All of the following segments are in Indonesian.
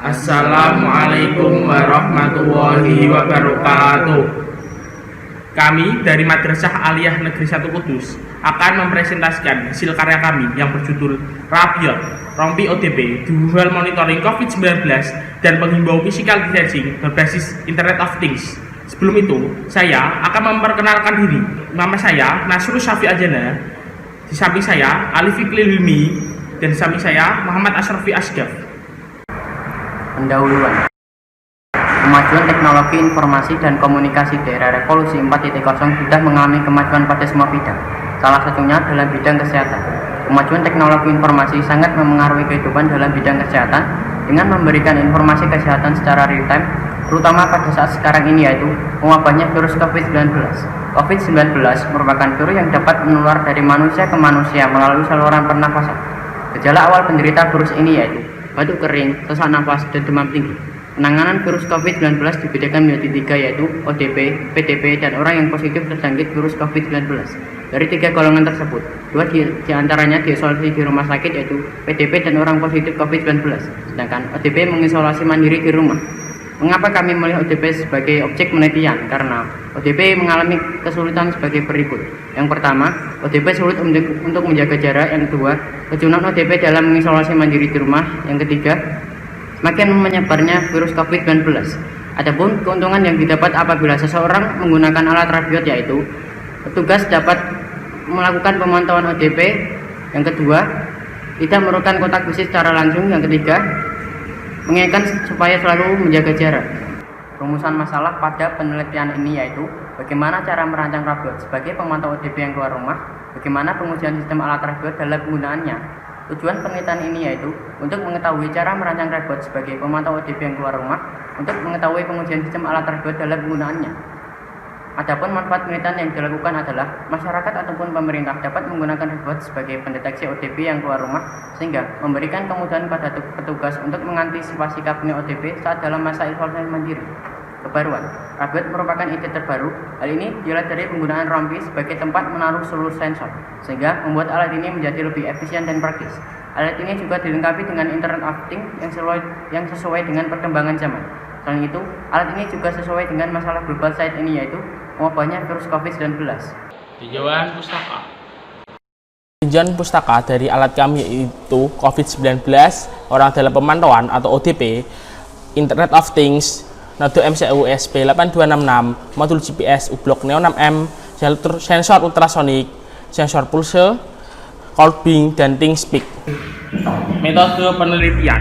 Assalamualaikum warahmatullahi wabarakatuh. Kami dari Madrasah Aliyah Negeri 1 Kudus akan mempresentasikan hasil karya kami yang berjudul Rabiot, Rompi ODP, Dual Monitoring COVID-19 dan Penghimbau Physical Distancing berbasis Internet of Things. Sebelum itu, saya akan memperkenalkan diri. Nama saya Nasrul Syafi Ajana, di samping saya Ali Fikri Hilmi, dan di samping saya Muhammad Asrafi Asgaf. Pendahuluan. Kemajuan teknologi informasi dan komunikasi di era revolusi 4.0 sudah mengalami kemajuan pada semua bidang, salah satunya dalam bidang kesehatan. Kemajuan teknologi informasi sangat memengaruhi kehidupan dalam bidang kesehatan dengan memberikan informasi kesehatan secara real time, terutama pada saat sekarang ini, yaitu mewabahnya virus COVID-19. COVID-19 merupakan virus yang dapat menular dari manusia ke manusia melalui saluran pernafasan. Gejala awal penderita virus ini yaitu batuk kering, sesak nafas, dan demam tinggi. Penanganan virus COVID-19 dibedakan menjadi 3, yaitu ODP, PDP, dan orang yang positif terjangkit virus COVID-19. Dari 3 golongan tersebut, 2 di antaranya diisolasi di rumah sakit, yaitu PDP dan orang positif COVID-19, sedangkan ODP mengisolasi mandiri di rumah. Mengapa kami melihat ODP sebagai objek penelitian? Karena ODP mengalami kesulitan sebagai berikut. Yang pertama, ODP sulit untuk menjaga jarak. Yang kedua, kejunan ODP dalam mengisolasi mandiri di rumah. Yang ketiga, semakin menyebarnya virus COVID-19. Adapun keuntungan yang didapat apabila seseorang menggunakan alat Rabiot, yaitu petugas dapat melakukan pemantauan ODP. Yang kedua, tidak memerlukan kontak fisik secara langsung. Yang ketiga, mengingatkan supaya selalu menjaga jarak. Rumusan masalah pada penelitian ini yaitu bagaimana cara merancang Rabiot sebagai pemantau ODP yang keluar rumah, bagaimana pengujian sistem alat Rabiot dalam penggunaannya. Tujuan penelitian ini yaitu untuk mengetahui cara merancang Rabiot sebagai pemantau ODP yang keluar rumah, untuk mengetahui pengujian sistem alat Rabiot dalam penggunaannya. Adapun manfaat penelitian yang dilakukan adalah masyarakat ataupun pemerintah dapat menggunakan Rabiot sebagai pendeteksi ODP yang keluar rumah, sehingga memberikan kemudahan pada petugas untuk mengantisipasi kabinnya ODP saat dalam masa isolasi mandiri. Kebaruan, Rabiot merupakan ide terbaru. Hal ini dilihat dari penggunaan rompi sebagai tempat menaruh seluruh sensor, sehingga membuat alat ini menjadi lebih efisien dan praktis. Alat ini juga dilengkapi dengan Internet of Things yang sesuai dengan perkembangan zaman. Selain itu, alat ini juga sesuai dengan masalah global saat ini, yaitu mewabahnya virus COVID-19. Tinjauan pustaka. Tinjauan pustaka dari alat kami yaitu COVID-19, orang dalam pemantauan atau ODP, Internet of Things, Nodo MCU SP8266, modul GPS U-Block Neo 6M, sensor ultrasonik, sensor pulse, cold beam, dan ThinkSpeak. Metode penelitian.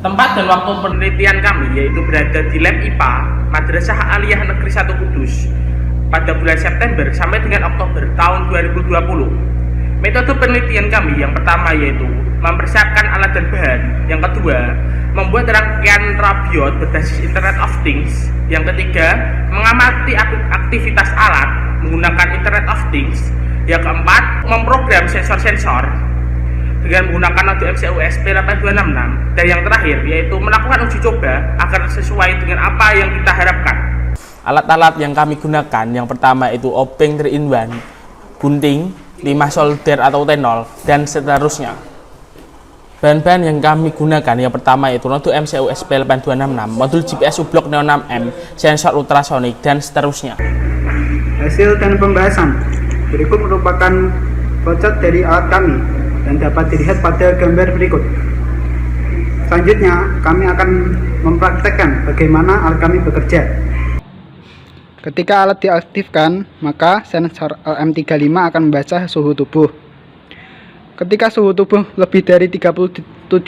Tempat dan waktu penelitian kami yaitu berada di Lab IPA Madrasah Aliyah Negeri 1 Kudus pada bulan September sampai dengan Oktober tahun 2020. Metode penelitian kami yang pertama yaitu mempersiapkan alat dan bahan. Yang kedua, membuat rangkaian Rabiot berbasis Internet of Things. Yang ketiga, mengamati aktivitas alat menggunakan Internet of Things. Yang keempat, memprogram sensor-sensor dengan menggunakan Nodo MCU SP8266. Dan yang terakhir yaitu melakukan uji coba agar sesuai dengan apa yang kita harapkan. Alat-alat yang kami gunakan yang pertama itu obeng 3-in-1, gunting, 5 solder atau tenol, dan seterusnya. Bahan-bahan yang kami gunakan yang pertama itu Nodo MCU SP8266, modul GPS U-Block Neo 6M, sensor ultrasonik, dan seterusnya. Hasil dan pembahasan berikut merupakan bocot dari alat kami dan dapat dilihat pada gambar berikut. Selanjutnya, kami akan mempraktekkan bagaimana alat kami bekerja. Ketika alat diaktifkan, maka sensor LM35 akan membaca suhu tubuh. Ketika suhu tubuh lebih dari 37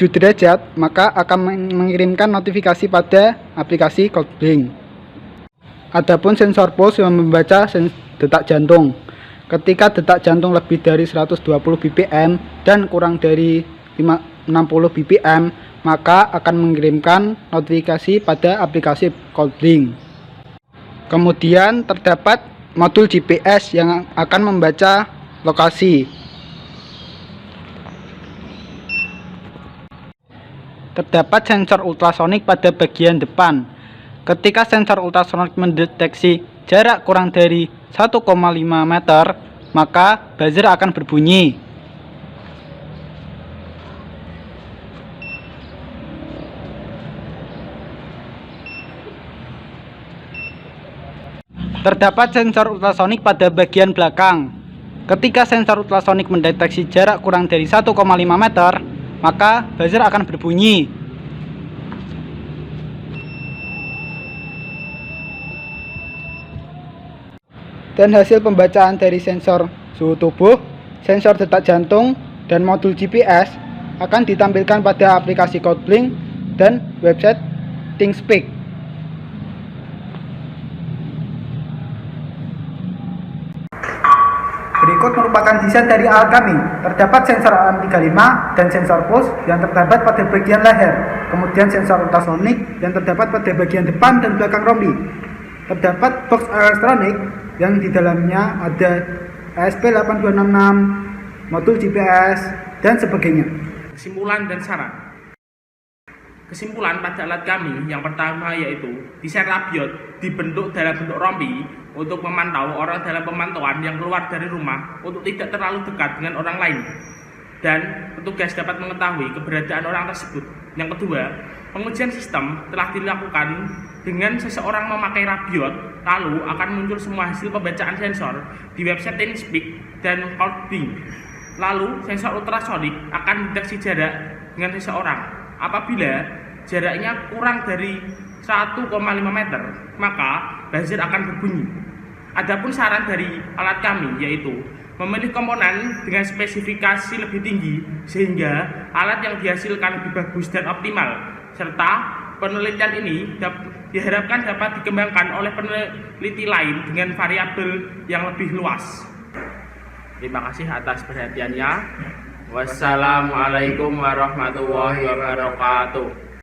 derajat, maka akan mengirimkan notifikasi pada aplikasi ColdBlink. Adapun sensor pulse yang membaca detak jantung. Ketika detak jantung lebih dari 120 bpm dan kurang dari 60 bpm, maka akan mengirimkan notifikasi pada aplikasi ColdBlink. Kemudian terdapat modul GPS yang akan membaca lokasi. Terdapat sensor ultrasonik pada bagian depan. Ketika sensor ultrasonik mendeteksi jarak kurang dari 1,5 meter, maka buzzer akan berbunyi. Terdapat sensor ultrasonik pada bagian belakang. Ketika sensor ultrasonik mendeteksi jarak kurang dari 1,5 meter, maka buzzer akan berbunyi. Dan hasil pembacaan dari sensor suhu tubuh, sensor detak jantung, dan modul GPS akan ditampilkan pada aplikasi CodeBlink dan website ThinkSpeak. Berikut merupakan desain dari alat kami. Terdapat sensor AM35 dan sensor pulse yang terdapat pada bagian leher. Kemudian sensor ultrasonik yang terdapat pada bagian depan dan belakang rompi. Terdapat box elektronik yang di dalamnya ada ESP8266, modul GPS, dan sebagainya. Kesimpulan dan saran. Kesimpulan pada alat kami yang pertama yaitu desain Rabiot dibentuk dalam bentuk rompi untuk memantau orang dalam pemantauan yang keluar dari rumah untuk tidak terlalu dekat dengan orang lain, dan petugas dapat mengetahui keberadaan orang tersebut. Yang kedua, pengujian sistem telah dilakukan dengan seseorang memakai Rabiot, lalu akan muncul semua hasil pembacaan sensor di website ThinkSpeak dan CodeBlink. Lalu sensor ultrasonik akan mendeteksi jarak dengan seseorang. Apabila jaraknya kurang dari 1,5 meter, maka buzzer akan berbunyi. Adapun saran dari alat kami yaitu memilih komponen dengan spesifikasi lebih tinggi sehingga alat yang dihasilkan lebih bagus dan optimal, serta penelitian ini diharapkan dapat dikembangkan oleh peneliti lain dengan variabel yang lebih luas. Terima kasih atas perhatiannya. Wassalamualaikum warahmatullahi wabarakatuh.